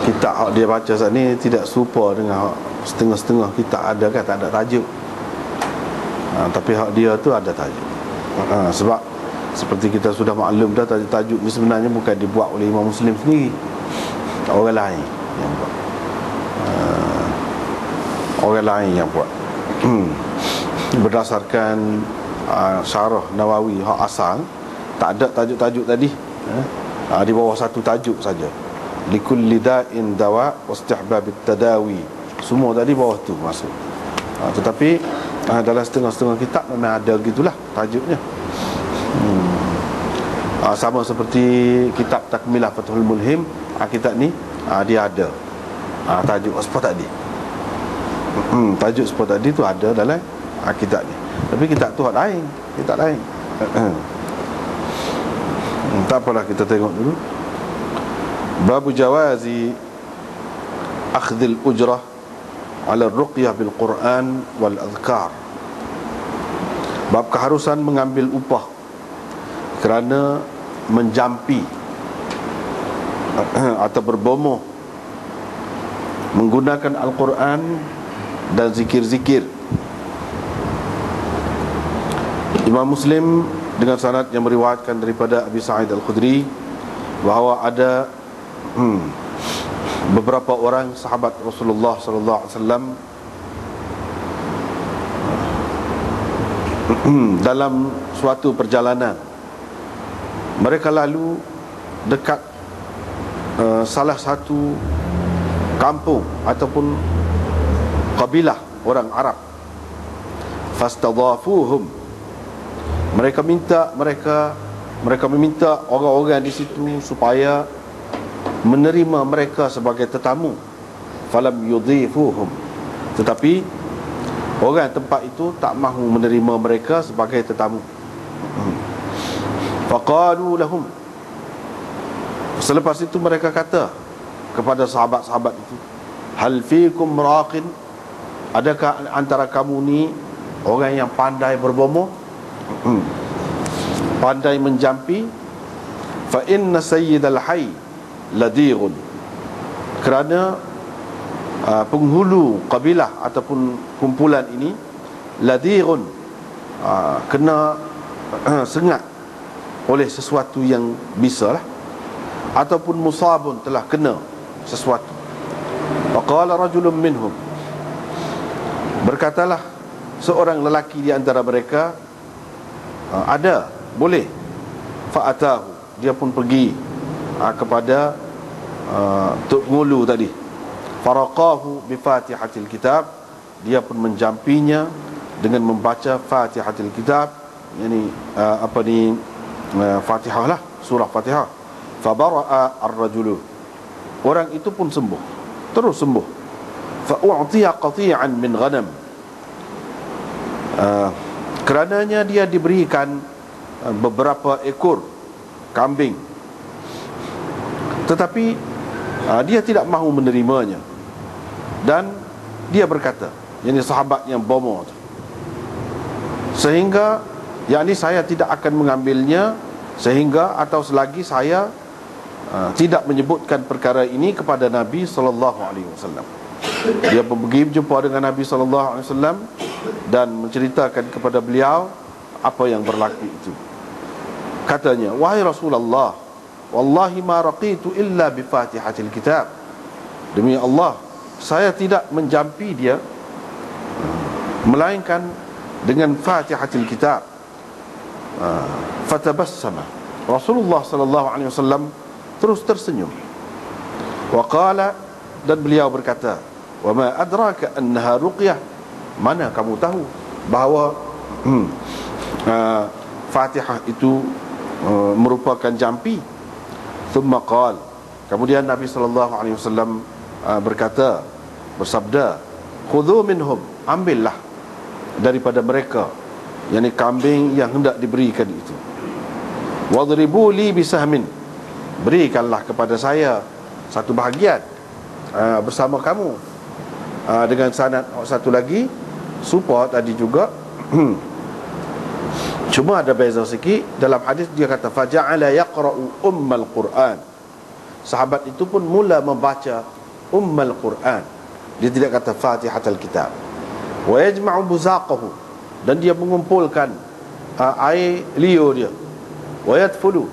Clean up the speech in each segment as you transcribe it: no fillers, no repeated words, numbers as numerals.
kitab hak dia baca saat ni tidak serupa dengan hak setengah-setengah kitab ada kan, tak ada tajuk. Tapi hak dia tu ada tajuk. Sebab seperti kita sudah maklum dah, tajuk ni sebenarnya bukan dibuat oleh Imam Muslim sendiri, orang lain yang buat. Orang lain yang buat. Berdasarkan syarah Nawawi hak asal, tak ada tajuk-tajuk tadi. Di bawah satu tajuk saja, likulli da'in dawa wastihbab at-tadawi. Semua tadi bawah tu masuk. Tetapi dalam setengah-setengah kitab memang ada gitulah tajuknya. Sama seperti kitab Takmilah Fathul Mulhim, kitab ni dia ada tajuk spot tadi. Tajuk spot tadi tu ada dalam kitab ni. Tapi kitab tu hak lain, kitab lain. Tak apalah, kita tengok dulu. Babu jawazi akhdhil ujrah ala ruqyah bil Quran wal adhkar. Bab keharusan mengambil upah kerana menjampi atau berbomoh menggunakan Al-Quran dan zikir-zikir. Imam Muslim dengan sanad yang meriwayatkan daripada Abi Sa'id Al-Khudri bahawa ada beberapa orang sahabat Rasulullah sallallahu alaihi wasallam dalam suatu perjalanan. Mereka lalu dekat salah satu kampung ataupun kabilah orang Arab. Fastadhafuhum. Mereka meminta orang-orang di situ supaya menerima mereka sebagai tetamu. Falam yudhifuhum. Tetapi orang tempat itu tak mahu menerima mereka sebagai tetamu. Faqalu lahum. Selepas itu mereka kata kepada sahabat-sahabat itu, hal fikum raqin, adakah antara kamu ni orang yang pandai berbomoh, pandai menjampi? Fa inna sayyidal hayy ladirun. Kerana penghulu kabilah ataupun kumpulan ini ladirun, kena sengat oleh sesuatu yang bisalah, ataupun musabun, telah kena sesuatu. Faqala rajulun minhum, berkatalah seorang lelaki di antara mereka, ada, boleh. Fa'atahu, dia pun pergi kepada Tuk Ngulu tadi. Faraqahu bi Fatihatil Kitab, dia pun menjampinya dengan membaca Fatihatil Kitab, yakni Fatihah lah, surah Fatihah. Fabara'a ar-rajulu, orang itu pun sembuh, terus sembuh. Fa'u'tiya qati'an min ghanam, kerananya dia diberikan beberapa ekor kambing. Tetapi dia tidak mahu menerimanya. Dan dia berkata, yakni sahabat yang bomoh tu, sehingga yakni saya tidak akan mengambilnya sehingga atau selagi saya tidak menyebutkan perkara ini kepada Nabi sallallahu alaihi wasallam. Dia pergi berjumpa dengan Nabi sallallahu alaihi wasallam dan menceritakan kepada beliau apa yang berlaku itu. Katanya, wahai Rasulullah, wallahi ma raqitu illa bi Fatihatil Kitab. Demi Allah, saya tidak menjampi dia melainkan dengan Fatihatil Kitab. Fatabassama, Rasulullah sallallahu alaihi wasallam terus tersenyum. Wa qala, dan beliau berkata, wa ma adraka annaha ruqyah, mana kamu tahu bahawa Fatihah itu merupakan jampi. Thumma qala, kemudian Nabi sallallahu alaihi wasallam berkata, bersabda, khudhu minhum, ambillah daripada mereka, yakni kambing yang hendak diberikan itu. Wadribu li bisahmin, berikanlah kepada saya satu bahagian bersama kamu. Dengan sanad satu lagi serupa tadi juga. Cuma ada beza sikit. Dalam hadis dia kata faja'ala yaqra'u ummal Quran, sahabat itu pun mula membaca Ummul Quran. Dia tidak kata Fatihatul Kitab. Wa yajma'u buzaqahu, dan dia mengumpulkan air liur dia. Wa yadfulu,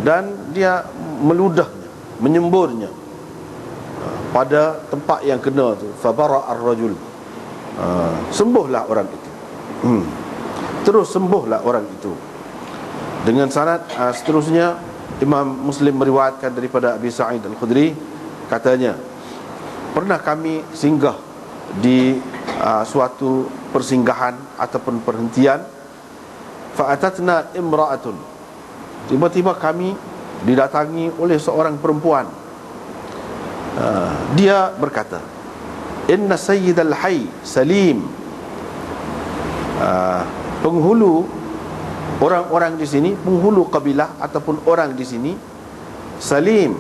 dan dia meludahnya, menyemburnya pada tempat yang kena tu. Fabara ar-rajul, sembuhlah orang itu. Terus sembuhlah orang itu. Dengan sanad seterusnya, Imam Muslim meriwayatkan daripada Abi Sa'id Al-Khudri, katanya, pernah kami singgah di suatu persinggahan ataupun perhentian. Fa'atatna imra'atun, tiba-tiba kami didatangi oleh seorang perempuan. Dia berkata, inna sayyidal hayy salim. Penghulu orang-orang di sini, penghulu kabilah ataupun orang di sini, salim.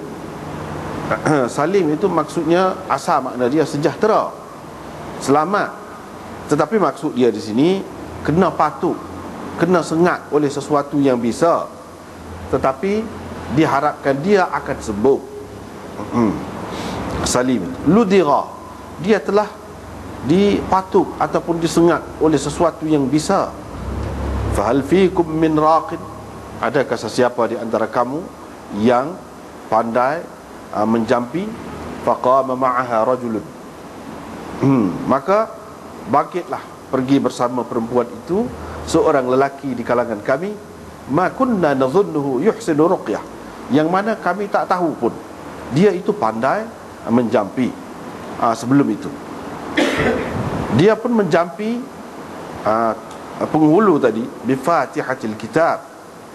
Salim itu maksudnya, asal makna dia sejahtera, selamat. Tetapi maksud dia di sini kena patuk, kena sengat oleh sesuatu yang bisa, tetapi diharapkan dia akan sembuh. Salim, ludira, dia telah dipatuk ataupun disengat oleh sesuatu yang bisa. Fahal fikum min raqin, adakah sesiapa di antara kamu yang pandai menjampi? Faqama ma'aha rajulun, maka bangkitlah pergi bersama perempuan itu seorang lelaki di kalangan kami. Ma kunna nadhunnuhu yuhsinu ruqyah, yang mana kami tak tahu pun dia itu pandai menjampi. Sebelum itu dia pun menjampi penghulu tadi bi Fatihatil Kitab.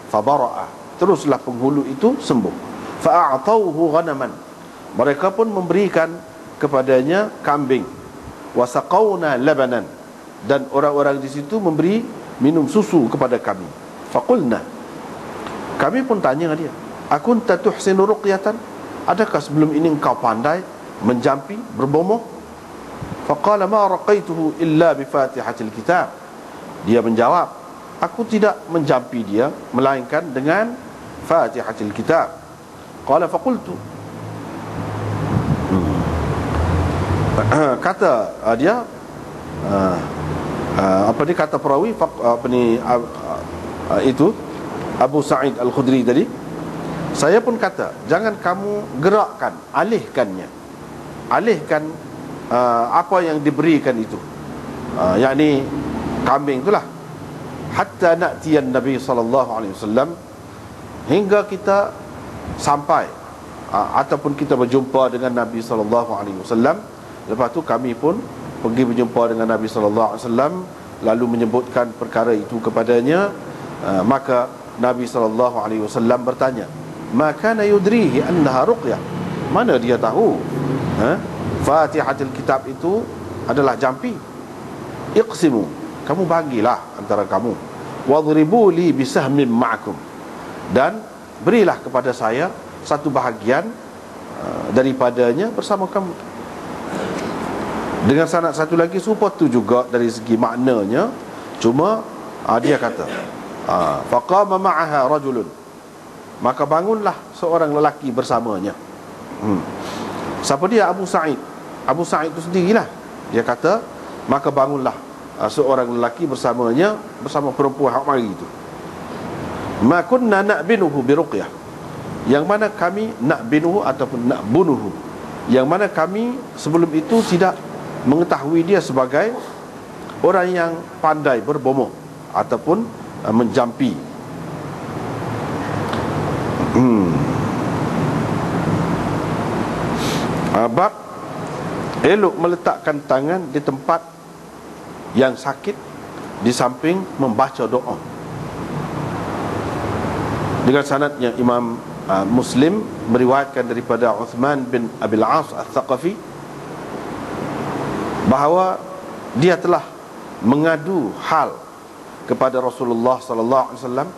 Fabara'a, teruslah penghulu itu sembuh. Fa'atauhu ghanaman, mereka pun memberikan kepadanya kambing. Wasaqawna labanan, dan orang-orang di situ memberi minum susu kepada kami. Faqulna, kami pun tanya dia, akunta tuhsinu ruqyatan, adakah sebelum ini engkau pandai menjampi, berbomoh? Faqala ma raqaituhu illa bi Fatihatil Kitab. Dia menjawab, aku tidak menjampi dia melainkan dengan Fatihatil Kitab. Qala faqultu, kata dia, kata perawi, itu Abu Sa'id Al-Khudri tadi, saya pun kata, jangan kamu gerakkan, alihkan apa yang diberikan itu, yakni kambing itulah, hatta na'tiyan Nabi sallallahu alaihi wasallam, hingga kita sampai ataupun kita berjumpa dengan Nabi sallallahu alaihi wasallam. Lepas tu kami pun pergi berjumpa dengan Nabi sallallahu alaihi wasallam, lalu menyebutkan perkara itu kepadanya. Maka Nabi sallallahu alaihi wasallam bertanya, ma kana yudrihi annaha ruqyah, mana dia tahu Fatihatul Kitab itu adalah jampi. Iqsimu, kamu bagilah antara kamu. Wadribu li bisahmin ma'akum, dan berilah kepada saya satu bahagian daripadanya bersama kamu. Dengan sanad satu lagi serupa tu juga dari segi maknanya, cuma dia kata faqama ma'aha rajulun, maka bangunlah seorang lelaki bersamanya. Siapa dia? Abu Sa'id. Abu Sa'id itu sendirilah. Dia kata, maka bangunlah seorang lelaki bersamanya, bersama perempuan hak mari itu. Ma kunna na'binuhu biruqyah, yang mana kami na'binuhu ataupun na'bunuhu, yang mana kami sebelum itu tidak mengetahui dia sebagai orang yang pandai berbomoh ataupun menjampi. Bab elok meletakkan tangan di tempat yang sakit di samping membaca doa. Dengan sanadnya Imam Muslim meriwayatkan daripada Uthman bin Abil As Al-Thaqafi bahawa dia telah mengadu hal kepada Rasulullah sallallahu alaihi wasallam,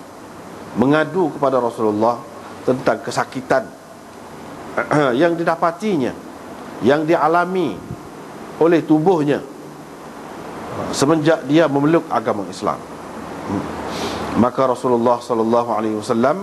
mengadu kepada Rasulullah tentang kesakitan yang didapatinya, yang dialami oleh tubuhnya semenjak dia memeluk agama Islam. Maka Rasulullah sallallahu alaihi wasallam